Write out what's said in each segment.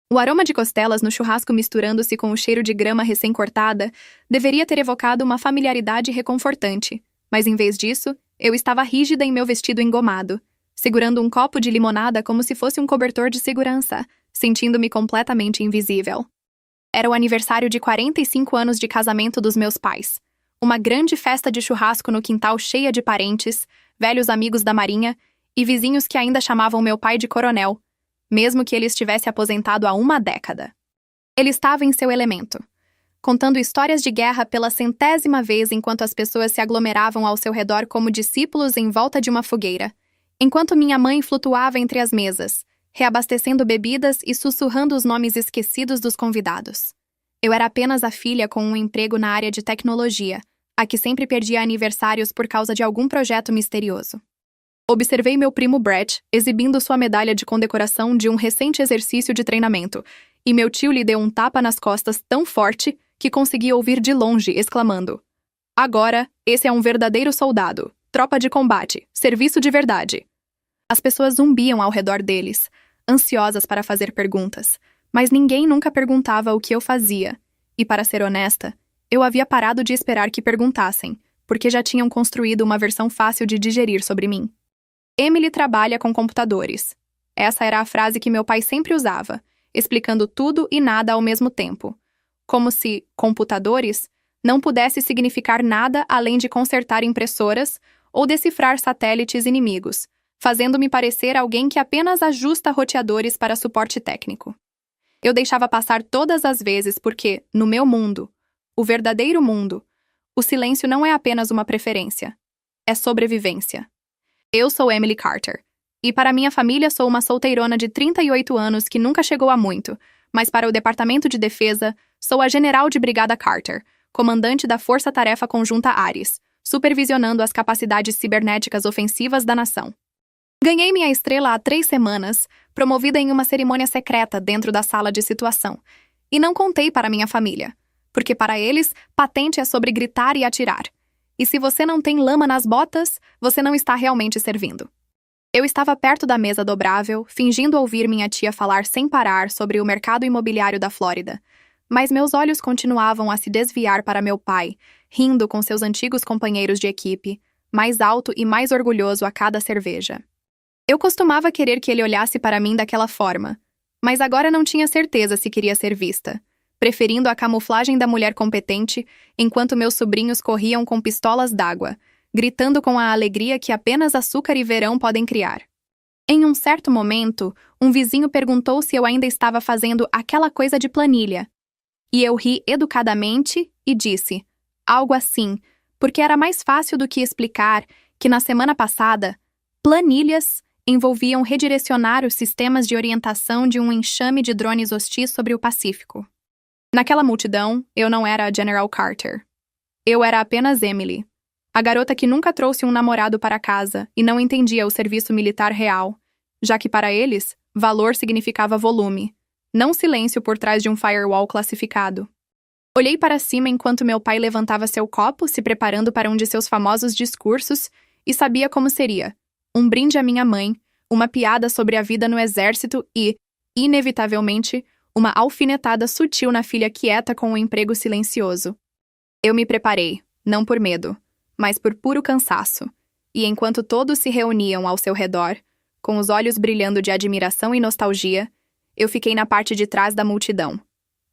O aroma de costelas no churrasco misturando-se com o cheiro de grama recém-cortada deveria ter evocado uma familiaridade reconfortante, mas em vez disso, eu estava rígida em meu vestido engomado, segurando um copo de limonada como se fosse um cobertor de segurança, sentindo-me completamente invisível. Era o aniversário de 45 anos de casamento dos meus pais. Uma grande festa de churrasco no quintal cheia de parentes, velhos amigos da marinha e vizinhos que ainda chamavam meu pai de coronel, mesmo que ele estivesse aposentado há uma década. Ele estava em seu elemento, contando histórias de guerra pela 100ª vez enquanto as pessoas se aglomeravam ao seu redor como discípulos em volta de uma fogueira, enquanto minha mãe flutuava entre as mesas, reabastecendo bebidas e sussurrando os nomes esquecidos dos convidados. Eu era apenas a filha com um emprego na área de tecnologia, a que sempre perdia aniversários por causa de algum projeto misterioso. Observei meu primo Brett exibindo sua medalha de condecoração de um recente exercício de treinamento, e meu tio lhe deu um tapa nas costas tão forte que consegui ouvir de longe, exclamando: "Agora, esse é um verdadeiro soldado. Tropa de combate. Serviço de verdade." As pessoas zumbiam ao redor deles, ansiosas para fazer perguntas, mas ninguém nunca perguntava o que eu fazia, e, para ser honesta, eu havia parado de esperar que perguntassem, porque já tinham construído uma versão fácil de digerir sobre mim. Emily trabalha com computadores. Essa era a frase que meu pai sempre usava, explicando tudo e nada ao mesmo tempo. Como se computadores não pudesse significar nada além de consertar impressoras ou decifrar satélites inimigos, fazendo-me parecer alguém que apenas ajusta roteadores para suporte técnico. Eu deixava passar todas as vezes porque, no meu mundo, o verdadeiro mundo, o silêncio não é apenas uma preferência, é sobrevivência. Eu sou Emily Carter, e para minha família sou uma solteirona de 38 anos que nunca chegou a muito, mas para o Departamento de Defesa, sou a General de Brigada Carter, comandante da Força Tarefa Conjunta Ares, supervisionando as capacidades cibernéticas ofensivas da nação. Ganhei minha estrela há 3 semanas, promovida em uma cerimônia secreta dentro da sala de situação, e não contei para minha família, porque para eles, patente é sobre gritar e atirar. E se você não tem lama nas botas, você não está realmente servindo. Eu estava perto da mesa dobrável, fingindo ouvir minha tia falar sem parar sobre o mercado imobiliário da Flórida, mas meus olhos continuavam a se desviar para meu pai, rindo com seus antigos companheiros de equipe, mais alto e mais orgulhoso a cada cerveja. Eu costumava querer que ele olhasse para mim daquela forma, mas agora não tinha certeza se queria ser vista, preferindo a camuflagem da mulher competente, enquanto meus sobrinhos corriam com pistolas d'água, gritando com a alegria que apenas açúcar e verão podem criar. Em um certo momento, um vizinho perguntou se eu ainda estava fazendo aquela coisa de planilha. E eu ri educadamente e disse, algo assim, porque era mais fácil do que explicar que na semana passada, planilhas envolviam redirecionar os sistemas de orientação de um enxame de drones hostis sobre o Pacífico. Naquela multidão, eu não era a General Carter. Eu era apenas Emily, a garota que nunca trouxe um namorado para casa e não entendia o serviço militar real, já que para eles, valor significava volume, não silêncio por trás de um firewall classificado. Olhei para cima enquanto meu pai levantava seu copo, se preparando para um de seus famosos discursos, e sabia como seria. Um brinde à minha mãe, uma piada sobre a vida no exército e, inevitavelmente, uma alfinetada sutil na filha quieta com um emprego silencioso. Eu me preparei, não por medo, mas por puro cansaço, e enquanto todos se reuniam ao seu redor, com os olhos brilhando de admiração e nostalgia, eu fiquei na parte de trás da multidão.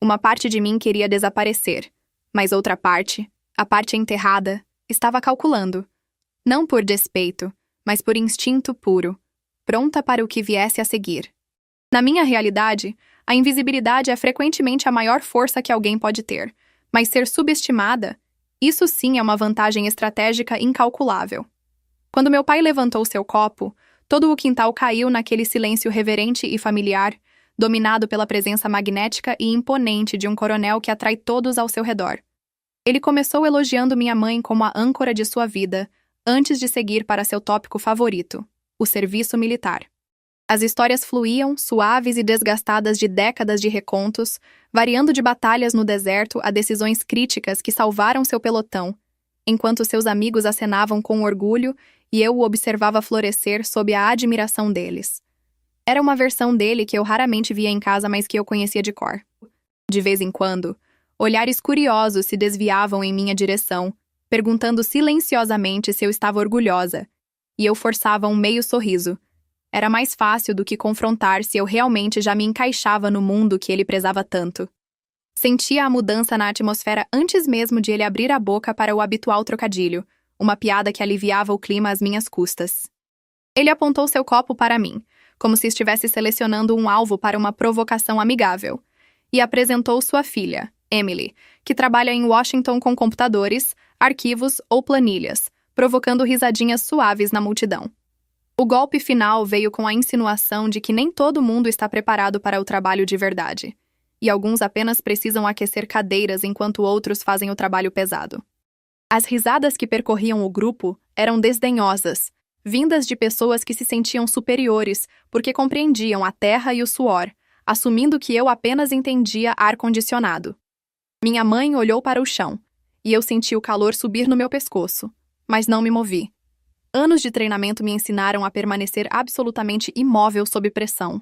Uma parte de mim queria desaparecer, mas outra parte, a parte enterrada, estava calculando. Não por despeito, mas por instinto puro, pronta para o que viesse a seguir. Na minha realidade, a invisibilidade é frequentemente a maior força que alguém pode ter, mas ser subestimada, isso sim é uma vantagem estratégica incalculável. Quando meu pai levantou seu copo, todo o quintal caiu naquele silêncio reverente e familiar, dominado pela presença magnética e imponente de um coronel que atrai todos ao seu redor. Ele começou elogiando minha mãe como a âncora de sua vida, antes de seguir para seu tópico favorito, o serviço militar. As histórias fluíam, suaves e desgastadas de décadas de recontos, variando de batalhas no deserto a decisões críticas que salvaram seu pelotão, enquanto seus amigos acenavam com orgulho e eu o observava florescer sob a admiração deles. Era uma versão dele que eu raramente via em casa, mas que eu conhecia de cor. De vez em quando, olhares curiosos se desviavam em minha direção, perguntando silenciosamente se eu estava orgulhosa, e eu forçava um meio sorriso. Era mais fácil do que confrontar se eu realmente já me encaixava no mundo que ele prezava tanto. Sentia a mudança na atmosfera antes mesmo de ele abrir a boca para o habitual trocadilho, uma piada que aliviava o clima às minhas custas. Ele apontou seu copo para mim, como se estivesse selecionando um alvo para uma provocação amigável, e apresentou sua filha, Emily, que trabalha em Washington com computadores, arquivos ou planilhas, provocando risadinhas suaves na multidão. O golpe final veio com a insinuação de que nem todo mundo está preparado para o trabalho de verdade, e alguns apenas precisam aquecer cadeiras enquanto outros fazem o trabalho pesado. As risadas que percorriam o grupo eram desdenhosas, vindas de pessoas que se sentiam superiores porque compreendiam a terra e o suor, assumindo que eu apenas entendia ar-condicionado. Minha mãe olhou para o chão, e eu senti o calor subir no meu pescoço, mas não me movi. Anos de treinamento me ensinaram a permanecer absolutamente imóvel sob pressão.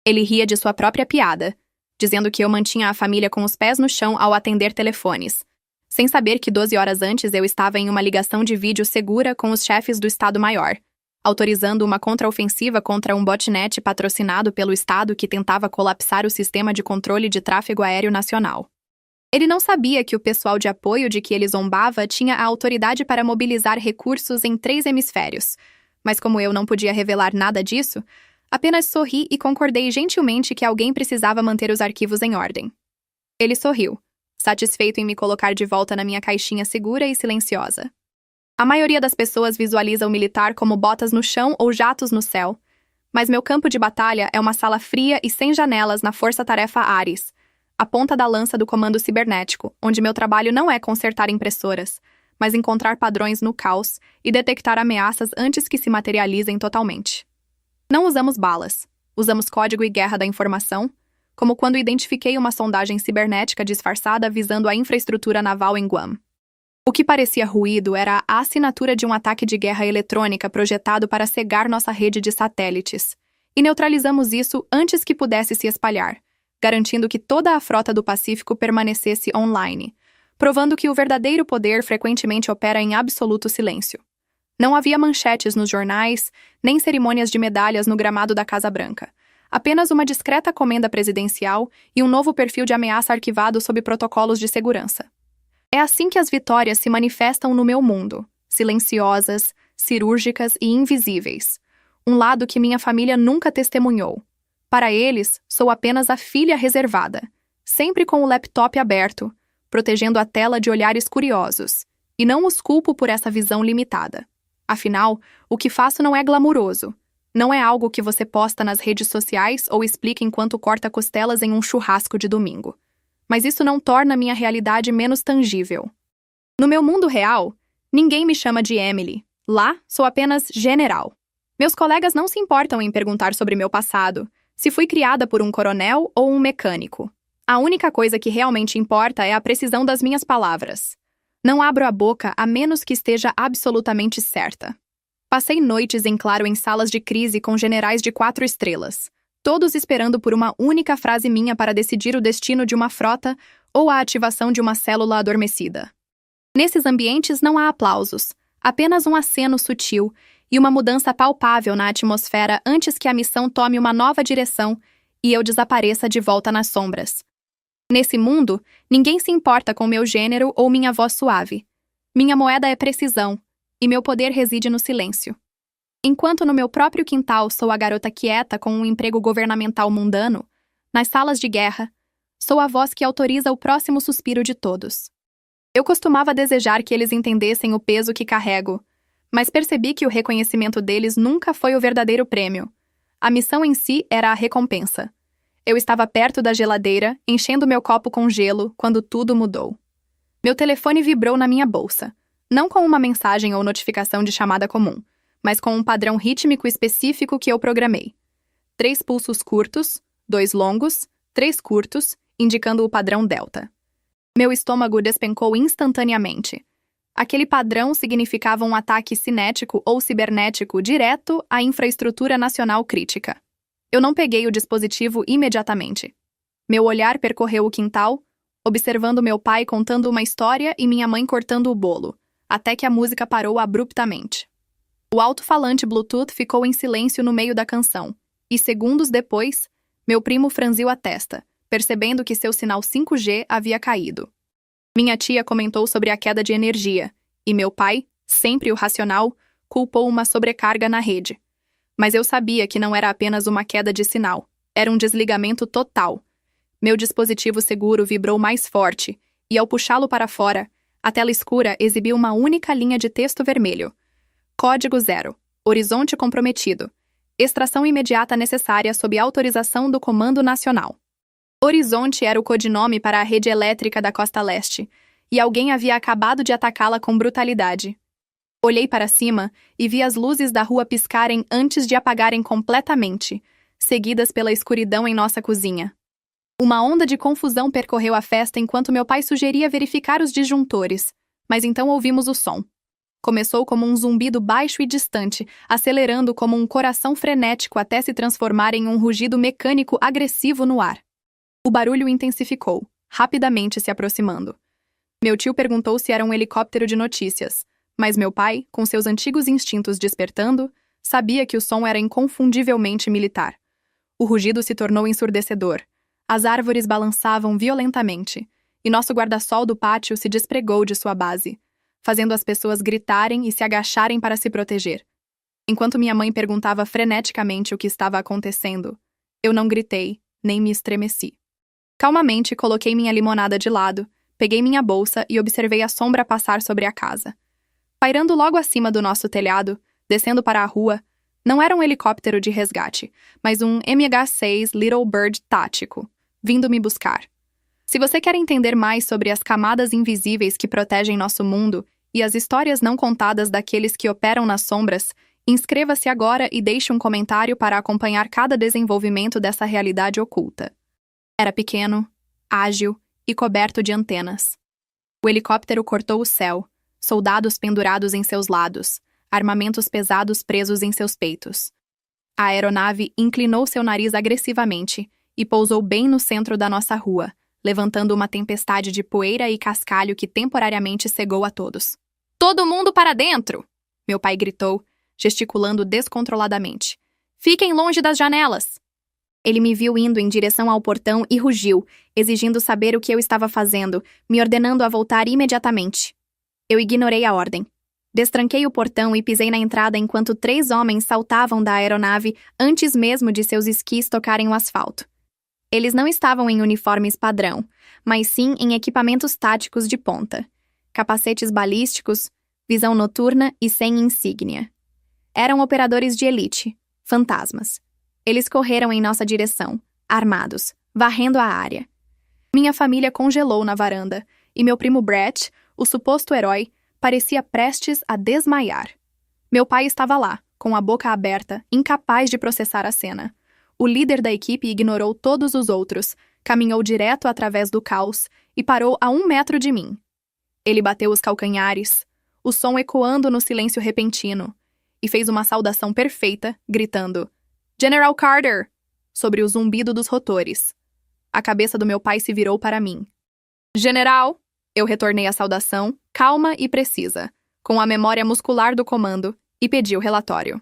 Ele ria de sua própria piada, dizendo que eu mantinha a família com os pés no chão ao atender telefones, sem saber que 12 horas antes eu estava em uma ligação de vídeo segura com os chefes do Estado-Maior, autorizando uma contraofensiva contra um botnet patrocinado pelo Estado que tentava colapsar o sistema de controle de tráfego aéreo nacional. Ele não sabia que o pessoal de apoio de que ele zombava tinha a autoridade para mobilizar recursos em 3 hemisférios, mas como eu não podia revelar nada disso, apenas sorri e concordei gentilmente que alguém precisava manter os arquivos em ordem. Ele sorriu, satisfeito em me colocar de volta na minha caixinha segura e silenciosa. A maioria das pessoas visualiza o militar como botas no chão ou jatos no céu, mas meu campo de batalha é uma sala fria e sem janelas na Força-Tarefa Ares, a ponta da lança do comando cibernético, onde meu trabalho não é consertar impressoras, mas encontrar padrões no caos e detectar ameaças antes que se materializem totalmente. Não usamos balas, usamos código e guerra da informação, como quando identifiquei uma sondagem cibernética disfarçada visando a infraestrutura naval em Guam. O que parecia ruído era a assinatura de um ataque de guerra eletrônica projetado para cegar nossa rede de satélites, e neutralizamos isso antes que pudesse se espalhar, garantindo que toda a frota do Pacífico permanecesse online, provando que o verdadeiro poder frequentemente opera em absoluto silêncio. Não havia manchetes nos jornais, nem cerimônias de medalhas no gramado da Casa Branca. Apenas uma discreta comenda presidencial e um novo perfil de ameaça arquivado sob protocolos de segurança. É assim que as vitórias se manifestam no meu mundo, silenciosas, cirúrgicas e invisíveis. Um lado que minha família nunca testemunhou. Para eles, sou apenas a filha reservada, sempre com o laptop aberto, protegendo a tela de olhares curiosos, e não os culpo por essa visão limitada. Afinal, o que faço não é glamuroso. Não é algo que você posta nas redes sociais ou explica enquanto corta costelas em um churrasco de domingo. Mas isso não torna minha realidade menos tangível. No meu mundo real, ninguém me chama de Emily. Lá, sou apenas general. Meus colegas não se importam em perguntar sobre meu passado, se fui criada por um coronel ou um mecânico. A única coisa que realmente importa é a precisão das minhas palavras. Não abro a boca a menos que esteja absolutamente certa. Passei noites em claro em salas de crise com generais de 4 estrelas, todos esperando por uma única frase minha para decidir o destino de uma frota ou a ativação de uma célula adormecida. Nesses ambientes não há aplausos, apenas um aceno sutil e uma mudança palpável na atmosfera antes que a missão tome uma nova direção e eu desapareça de volta nas sombras. Nesse mundo, ninguém se importa com meu gênero ou minha voz suave. Minha moeda é precisão, e meu poder reside no silêncio. Enquanto no meu próprio quintal sou a garota quieta com um emprego governamental mundano, nas salas de guerra, sou a voz que autoriza o próximo suspiro de todos. Eu costumava desejar que eles entendessem o peso que carrego, mas percebi que o reconhecimento deles nunca foi o verdadeiro prêmio. A missão em si era a recompensa. Eu estava perto da geladeira, enchendo meu copo com gelo, quando tudo mudou. Meu telefone vibrou na minha bolsa, não com uma mensagem ou notificação de chamada comum, mas com um padrão rítmico específico que eu programei. 3 pulsos curtos, 2 longos, 3 curtos, indicando o padrão delta. Meu estômago despencou instantaneamente. Aquele padrão significava um ataque cinético ou cibernético direto à infraestrutura nacional crítica. Eu não peguei o dispositivo imediatamente. Meu olhar percorreu o quintal, observando meu pai contando uma história e minha mãe cortando o bolo, até que a música parou abruptamente. O alto-falante Bluetooth ficou em silêncio no meio da canção, e segundos depois, meu primo franziu a testa, percebendo que seu sinal 5G havia caído. Minha tia comentou sobre a queda de energia, e meu pai, sempre o racional, culpou uma sobrecarga na rede. Mas eu sabia que não era apenas uma queda de sinal, era um desligamento total. Meu dispositivo seguro vibrou mais forte, e ao puxá-lo para fora, a tela escura exibiu uma única linha de texto vermelho. Código 0. Horizonte comprometido. Extração imediata necessária sob autorização do Comando Nacional. Horizonte era o codinome para a rede elétrica da Costa Leste, e alguém havia acabado de atacá-la com brutalidade. Olhei para cima e vi as luzes da rua piscarem antes de apagarem completamente, seguidas pela escuridão em nossa cozinha. Uma onda de confusão percorreu a festa enquanto meu pai sugeria verificar os disjuntores, mas então ouvimos o som. Começou como um zumbido baixo e distante, acelerando como um coração frenético até se transformar em um rugido mecânico agressivo no ar. O barulho intensificou, rapidamente se aproximando. Meu tio perguntou se era um helicóptero de notícias, mas meu pai, com seus antigos instintos despertando, sabia que o som era inconfundivelmente militar. O rugido se tornou ensurdecedor. As árvores balançavam violentamente, e nosso guarda-sol do pátio se despregou de sua base, fazendo as pessoas gritarem e se agacharem para se proteger. Enquanto minha mãe perguntava freneticamente o que estava acontecendo, eu não gritei, nem me estremeci. Calmamente, coloquei minha limonada de lado, peguei minha bolsa e observei a sombra passar sobre a casa. Pairando logo acima do nosso telhado, descendo para a rua, não era um helicóptero de resgate, mas um MH-6 Little Bird tático, vindo me buscar. Se você quer entender mais sobre as camadas invisíveis que protegem nosso mundo e as histórias não contadas daqueles que operam nas sombras, inscreva-se agora e deixe um comentário para acompanhar cada desenvolvimento dessa realidade oculta. Era pequeno, ágil e coberto de antenas. O helicóptero cortou o céu, soldados pendurados em seus lados, armamentos pesados presos em seus peitos. A aeronave inclinou seu nariz agressivamente e pousou bem no centro da nossa rua, levantando uma tempestade de poeira e cascalho que temporariamente cegou a todos. "Todo mundo para dentro!" Meu pai gritou, gesticulando descontroladamente. "Fiquem longe das janelas!" Ele me viu indo em direção ao portão e rugiu, exigindo saber o que eu estava fazendo, me ordenando a voltar imediatamente. Eu ignorei a ordem. Destranquei o portão e pisei na entrada enquanto 3 homens saltavam da aeronave antes mesmo de seus esquis tocarem o asfalto. Eles não estavam em uniformes padrão, mas sim em equipamentos táticos de ponta. Capacetes balísticos, visão noturna e sem insígnia. Eram operadores de elite, fantasmas. Eles correram em nossa direção, armados, varrendo a área. Minha família congelou na varanda, e meu primo Brett, o suposto herói, parecia prestes a desmaiar. Meu pai estava lá, com a boca aberta, incapaz de processar a cena. O líder da equipe ignorou todos os outros, caminhou direto através do caos e parou a 1 metro de mim. Ele bateu os calcanhares, o som ecoando no silêncio repentino, e fez uma saudação perfeita, gritando "General Carter!" sobre o zumbido dos rotores. A cabeça do meu pai se virou para mim. "General!" Eu retornei a saudação, calma e precisa, com a memória muscular do comando, e pedi o relatório.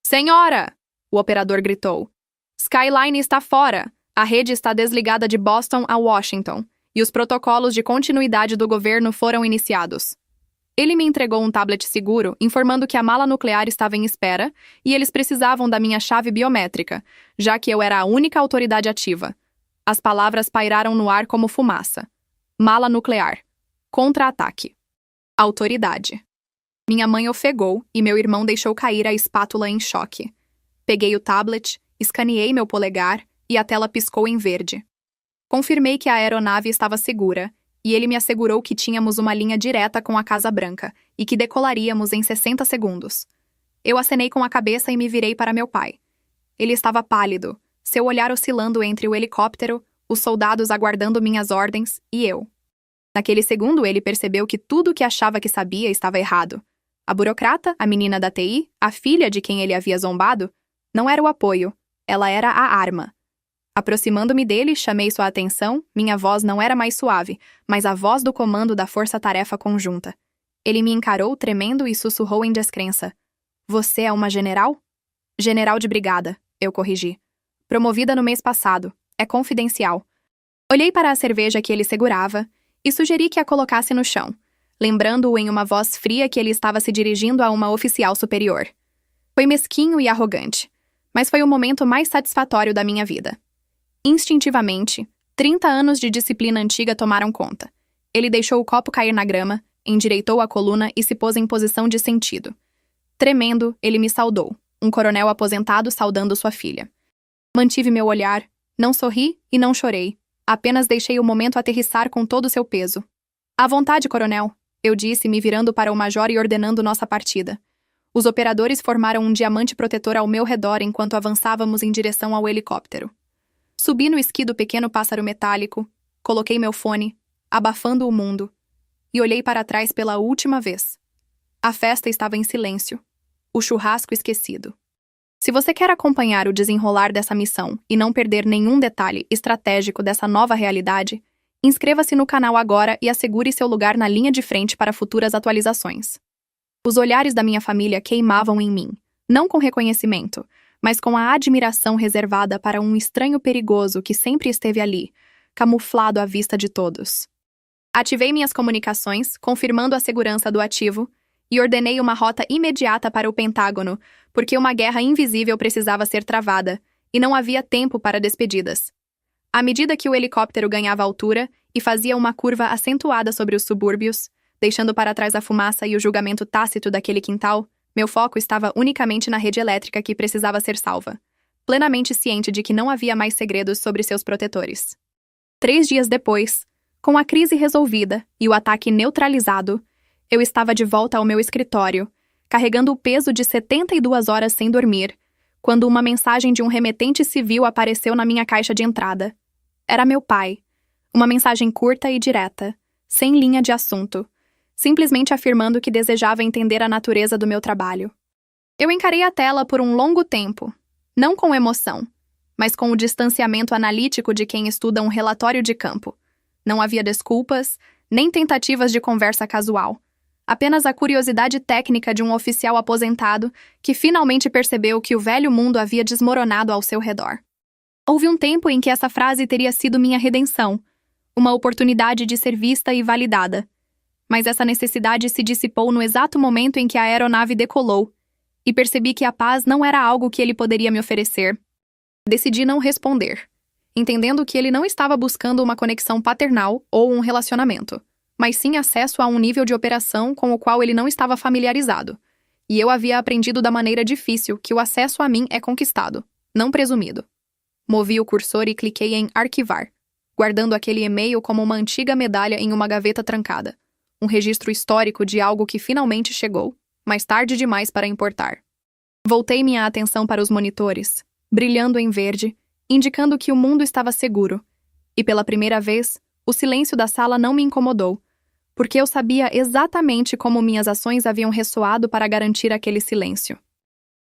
"Senhora!" o operador gritou. "Skyline está fora. A rede está desligada de Boston a Washington, e os protocolos de continuidade do governo foram iniciados." Ele me entregou um tablet seguro, informando que a mala nuclear estava em espera e eles precisavam da minha chave biométrica, já que eu era a única autoridade ativa. As palavras pairaram no ar como fumaça. Mala nuclear. Contra-ataque. Autoridade. Minha mãe ofegou e meu irmão deixou cair a espátula em choque. Peguei o tablet, escaneei meu polegar e a tela piscou em verde. Confirmei que a aeronave estava segura e ele me assegurou que tínhamos uma linha direta com a Casa Branca e que decolaríamos em 60 segundos. Eu acenei com a cabeça e me virei para meu pai. Ele estava pálido, seu olhar oscilando entre o helicóptero, os soldados aguardando minhas ordens e eu. Naquele segundo, ele percebeu que tudo o que achava que sabia estava errado. A burocrata, a menina da TI, a filha de quem ele havia zombado, não era o apoio, Ela era a arma. Aproximando-me dele, chamei sua atenção. Minha voz não era mais suave, mas a voz do comando da força-tarefa conjunta. Ele me encarou tremendo e sussurrou em descrença. Você é uma general? General de brigada, eu corrigi. Promovida no mês passado. É confidencial. Olhei para a cerveja que ele segurava e sugeri que a colocasse no chão, lembrando-o em uma voz fria que ele estava se dirigindo a uma oficial superior. Foi mesquinho e arrogante, mas foi o momento mais satisfatório da minha vida. Instintivamente, 30 anos de disciplina antiga tomaram conta. Ele deixou o copo cair na grama, endireitou a coluna e se pôs em posição de sentido. Tremendo, ele me saudou, um coronel aposentado saudando sua filha. Mantive meu olhar, não sorri e não chorei. Apenas deixei o momento aterrissar com todo o seu peso. À vontade, coronel, eu disse, me virando para o major e ordenando nossa partida. Os operadores formaram um diamante protetor ao meu redor enquanto avançávamos em direção ao helicóptero. Subi no esqui do pequeno pássaro metálico, coloquei meu fone, abafando o mundo, e olhei para trás pela última vez. A festa estava em silêncio, o churrasco esquecido. Se você quer acompanhar o desenrolar dessa missão e não perder nenhum detalhe estratégico dessa nova realidade, inscreva-se no canal agora e assegure seu lugar na linha de frente para futuras atualizações. Os olhares da minha família queimavam em mim, não com reconhecimento, mas com a admiração reservada para um estranho perigoso que sempre esteve ali, camuflado à vista de todos. Ativei minhas comunicações, confirmando a segurança do ativo, e ordenei uma rota imediata para o Pentágono, porque uma guerra invisível precisava ser travada, e não havia tempo para despedidas. À medida que o helicóptero ganhava altura e fazia uma curva acentuada sobre os subúrbios, deixando para trás a fumaça e o julgamento tácito daquele quintal, meu foco estava unicamente na rede elétrica que precisava ser salva, plenamente ciente de que não havia mais segredos sobre seus protetores. 3 dias depois, com a crise resolvida e o ataque neutralizado, eu estava de volta ao meu escritório, carregando o peso de 72 horas sem dormir, quando uma mensagem de um remetente civil apareceu na minha caixa de entrada. Era meu pai. Uma mensagem curta e direta, sem linha de assunto, simplesmente afirmando que desejava entender a natureza do meu trabalho. Eu encarei a tela por um longo tempo, não com emoção, mas com o distanciamento analítico de quem estuda um relatório de campo. Não havia desculpas, nem tentativas de conversa casual. Apenas a curiosidade técnica de um oficial aposentado que finalmente percebeu que o velho mundo havia desmoronado ao seu redor. Houve um tempo em que essa frase teria sido minha redenção, uma oportunidade de ser vista e validada. Mas essa necessidade se dissipou no exato momento em que a aeronave decolou, e percebi que a paz não era algo que ele poderia me oferecer. Decidi não responder, entendendo que ele não estava buscando uma conexão paternal ou um relacionamento, mas sim acesso a um nível de operação com o qual ele não estava familiarizado. E eu havia aprendido da maneira difícil que o acesso a mim é conquistado, não presumido. Movi o cursor e cliquei em arquivar, guardando aquele e-mail como uma antiga medalha em uma gaveta trancada, um registro histórico de algo que finalmente chegou, mas tarde demais para importar. Voltei minha atenção para os monitores, brilhando em verde, indicando que o mundo estava seguro, e pela primeira vez, o silêncio da sala não me incomodou, porque eu sabia exatamente como minhas ações haviam ressoado para garantir aquele silêncio.